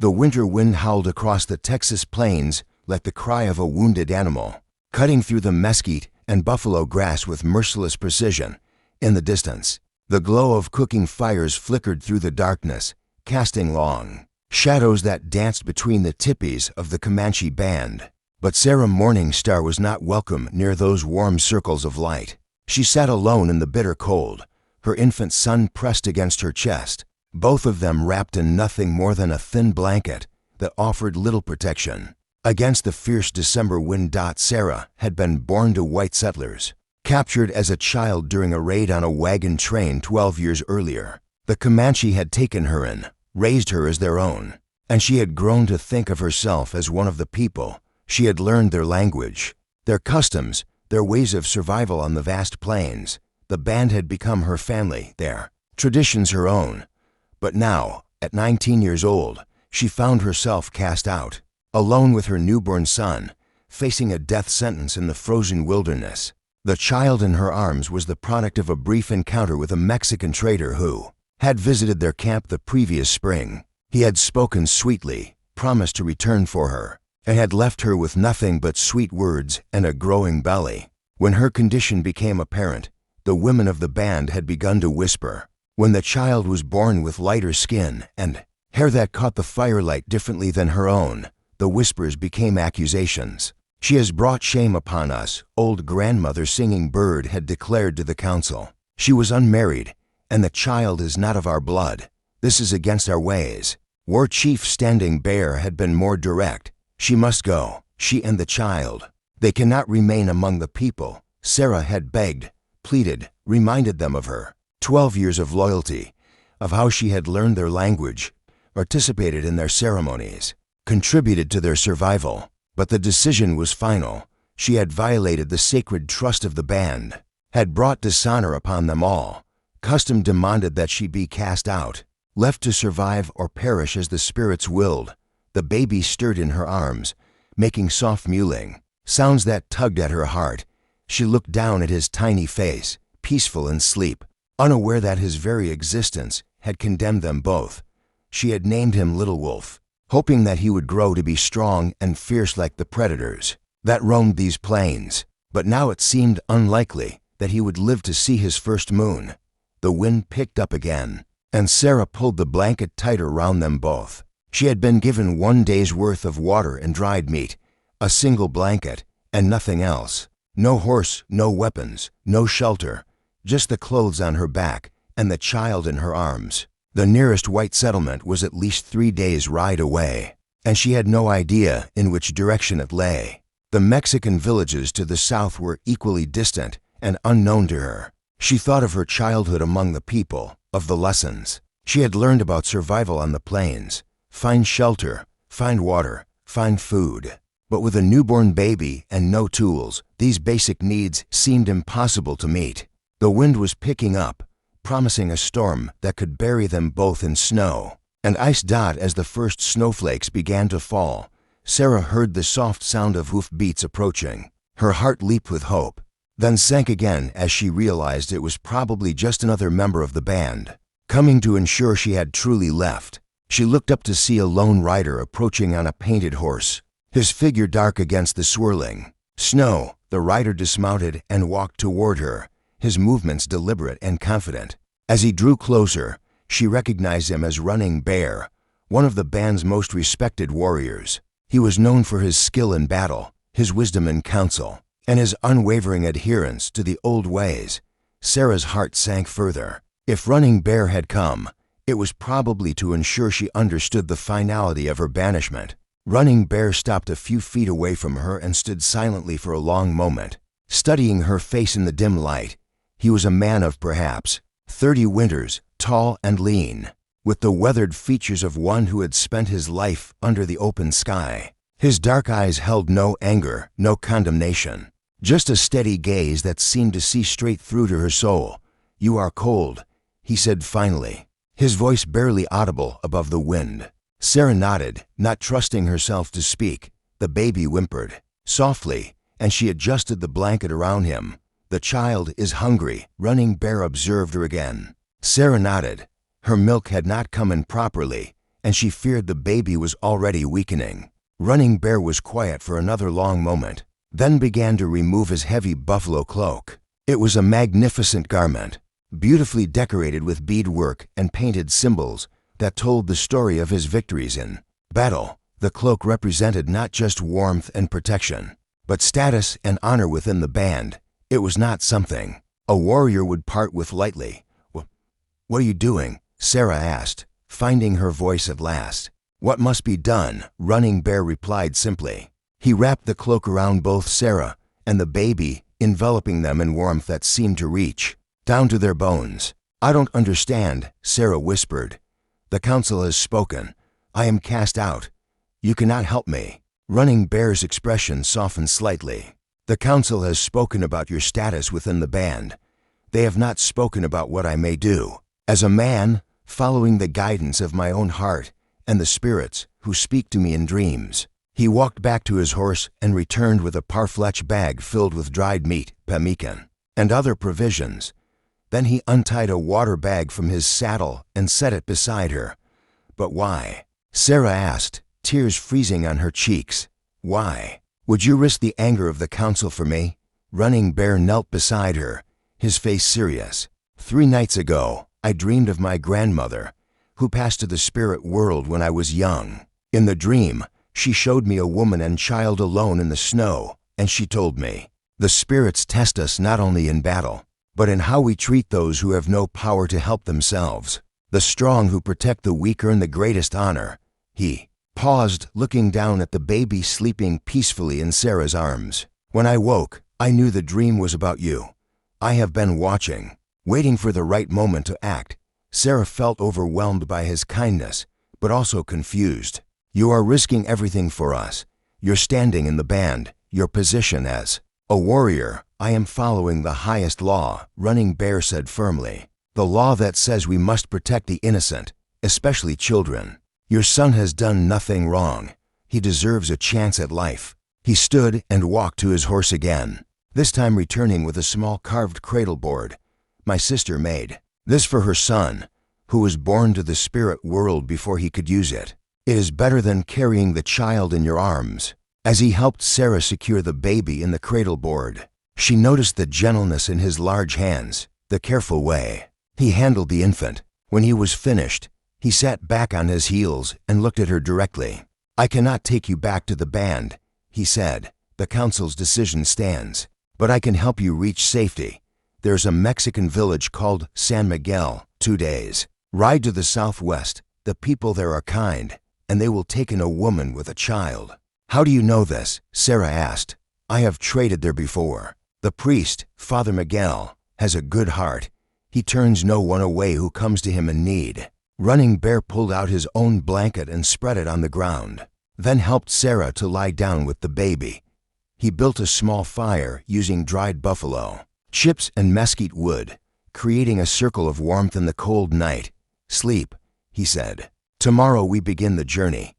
The winter wind howled across the Texas plains like the cry of a wounded animal, cutting through the mesquite and buffalo grass with merciless precision. In the distance, the glow of cooking fires flickered through the darkness, casting long shadows that danced between the teepees of the Comanche band. But Sarah Morningstar was not welcome near those warm circles of light. She sat alone in the bitter cold, her infant son pressed against her chest, both of them wrapped in nothing more than a thin blanket that offered little protection against the fierce December wind. Sarah had been born to white settlers, captured as a child during a raid on a wagon train 12 years earlier. The Comanche had taken her in, raised her as their own, and she had grown to think of herself as one of the people. She had learned their language, their customs, their ways of survival on the vast plains. The band had become her family, their traditions her own. But now, at 19 years old, she found herself cast out, alone with her newborn son, facing a death sentence in the frozen wilderness. The child in her arms was the product of a brief encounter with a Mexican trader who had visited their camp the previous spring. He had spoken sweetly, promised to return for her, and had left her with nothing but sweet words and a growing belly. When her condition became apparent, the women of the band had begun to whisper. When the child was born with lighter skin and hair that caught the firelight differently than her own, the whispers became accusations. "She has brought shame upon us," old grandmother Singing Bird had declared to the council. "She was unmarried, and the child is not of our blood. This is against our ways." War Chief Standing Bear had been more direct. "She must go, she and the child. They cannot remain among the people." Sarah had begged, pleaded, reminded them of her 12 years of loyalty, of how she had learned their language, participated in their ceremonies, contributed to their survival. But the decision was final. She had violated the sacred trust of the band, had brought dishonor upon them all. Custom demanded that she be cast out, left to survive or perish as the spirits willed. The baby stirred in her arms, making soft mewling, sounds that tugged at her heart. She looked down at his tiny face, peaceful in sleep, unaware that his very existence had condemned them both. She had named him Little Wolf, hoping that he would grow to be strong and fierce like the predators that roamed these plains. But now it seemed unlikely that he would live to see his first moon. The wind picked up again, and Sarah pulled the blanket tighter round them both. She had been given 1 day's worth of water and dried meat, a single blanket, and nothing else. No horse, no weapons, no shelter, just the clothes on her back and the child in her arms. The nearest white settlement was at least 3 days' ride away, and she had no idea in which direction it lay. The Mexican villages to the south were equally distant and unknown to her. She thought of her childhood among the people, of the lessons she had learned about survival on the plains. Find shelter, find water, find food. But with a newborn baby and no tools, these basic needs seemed impossible to meet. The wind was picking up, promising a storm that could bury them both in snow and ice. As the first snowflakes began to fall, Sarah heard the soft sound of hoofbeats approaching. Her heart leaped with hope, then sank again as she realized it was probably just another member of the band, coming to ensure she had truly left. She looked up to see a lone rider approaching on a painted horse, his figure dark against the swirling snow. The rider dismounted and walked toward her, his movements deliberate and confident. As he drew closer, she recognized him as Running Bear, one of the band's most respected warriors. He was known for his skill in battle, his wisdom in council, and his unwavering adherence to the old ways. Sarah's heart sank further. If Running Bear had come, it was probably to ensure she understood the finality of her banishment. Running Bear stopped a few feet away from her and stood silently for a long moment, studying her face in the dim light. He was a man of perhaps 30 winters, tall and lean, with the weathered features of one who had spent his life under the open sky. His dark eyes held no anger, no condemnation, just a steady gaze that seemed to see straight through to her soul. "You are cold," he said finally, his voice barely audible above the wind. Sarah nodded, not trusting herself to speak. The baby whimpered softly, and she adjusted the blanket around him. "The child is hungry," Running Bear observed her again. Sarah nodded. Her milk had not come in properly, and she feared the baby was already weakening. Running Bear was quiet for another long moment, then began to remove his heavy buffalo cloak. It was a magnificent garment, beautifully decorated with beadwork and painted symbols that told the story of his victories in battle. The cloak represented not just warmth and protection, but status and honor within the band. It was not something a warrior would part with lightly. "What are you doing?" Sarah asked, finding her voice at last. "What must be done?" Running Bear replied simply. He wrapped the cloak around both Sarah and the baby, enveloping them in warmth that seemed to reach down to their bones. "I don't understand," Sarah whispered. "The council has spoken. I am cast out. You cannot help me." Running Bear's expression softened slightly. "The council has spoken about your status within the band. They have not spoken about what I may do. As a man, following the guidance of my own heart and the spirits who speak to me in dreams." He walked back to his horse and returned with a parfleche bag filled with dried meat, pemmican, and other provisions. Then he untied a water bag from his saddle and set it beside her. "But why?" Sarah asked, tears freezing on her cheeks. "Why? Would you risk the anger of the council for me?" Running Bear knelt beside her, his face serious. "3 nights ago, I dreamed of my grandmother, who passed to the spirit world when I was young. In the dream, she showed me a woman and child alone in the snow, and she told me, 'The spirits test us not only in battle, but in how we treat those who have no power to help themselves. The strong who protect the weak earn the greatest honor.'" He paused, looking down at the baby sleeping peacefully in Sarah's arms. "When I woke, I knew the dream was about you. I have been watching, waiting for the right moment to act." Sarah felt overwhelmed by his kindness, but also confused. "You are risking everything for us. Your standing in the band, your position as a warrior." "I am following the highest law," Running Bear said firmly. "The law that says we must protect the innocent, especially children. Your son has done nothing wrong. He deserves a chance at life." He stood and walked to his horse again, this time returning with a small carved cradle board. "My sister made this for her son, who was born to the spirit world before he could use it. It is better than carrying the child in your arms." As he helped Sarah secure the baby in the cradle board, she noticed the gentleness in his large hands, the careful way he handled the infant. When he was finished, he sat back on his heels and looked at her directly. "I cannot take you back to the band," he said. "The council's decision stands. But I can help you reach safety. There's a Mexican village called San Miguel, 2 days. Ride to the southwest. The people there are kind, and they will take in a woman with a child." "How do you know this?" Sarah asked. "I have traded there before. The priest, Father Miguel, has a good heart. He turns no one away who comes to him in need." Running Bear pulled out his own blanket and spread it on the ground, then helped Sarah to lie down with the baby. He built a small fire using dried buffalo, chips and mesquite wood, creating a circle of warmth in the cold night. "Sleep," he said. "Tomorrow we begin the journey."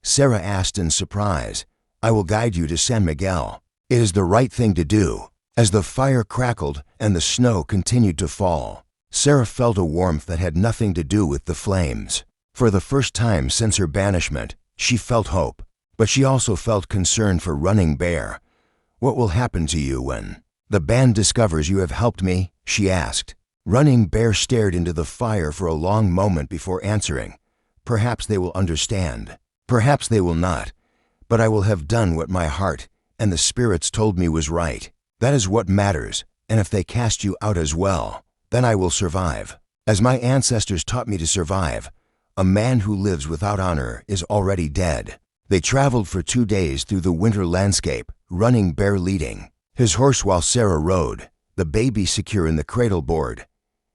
Sarah asked in surprise. "I will guide you to San Miguel." "It is the right thing to do." As the fire crackled and the snow continued to fall, Sarah felt a warmth that had nothing to do with the flames. For the first time since her banishment, she felt hope, but she also felt concern for Running Bear. "What will happen to you when the band discovers you have helped me?" she asked. Running Bear stared into the fire for a long moment before answering. "Perhaps they will understand. Perhaps they will not. But I will have done what my heart and the spirits told me was right. That is what matters, and if they cast you out as well, then I will survive. As my ancestors taught me to survive, a man who lives without honor is already dead." They traveled for 2 days through the winter landscape, Running Bear leading his horse while Sarah rode, the baby secure in the cradle board.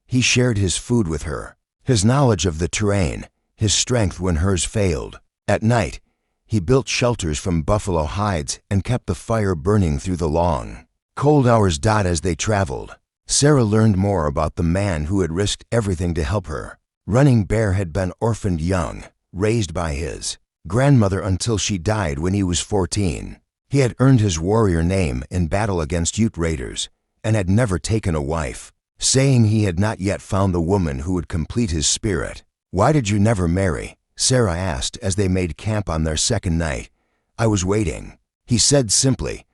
He shared his food with her, his knowledge of the terrain, his strength when hers failed. At night, he built shelters from buffalo hides and kept the fire burning through the long, cold hours. As they traveled, Sarah learned more about the man who had risked everything to help her. Running Bear had been orphaned young, raised by his grandmother until she died when he was 14. He had earned his warrior name in battle against Ute raiders and had never taken a wife, saying he had not yet found the woman who would complete his spirit. "Why did you never marry?" Sarah asked as they made camp on their second night. "I was waiting." He said simply,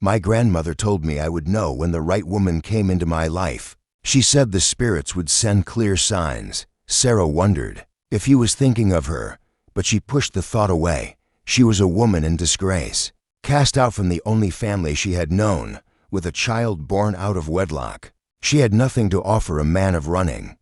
"My grandmother told me I would know when the right woman came into my life. She said the spirits would send clear signs." Sarah wondered if he was thinking of her, but she pushed the thought away. She was a woman in disgrace, cast out from the only family she had known, with a child born out of wedlock. She had nothing to offer a man of running.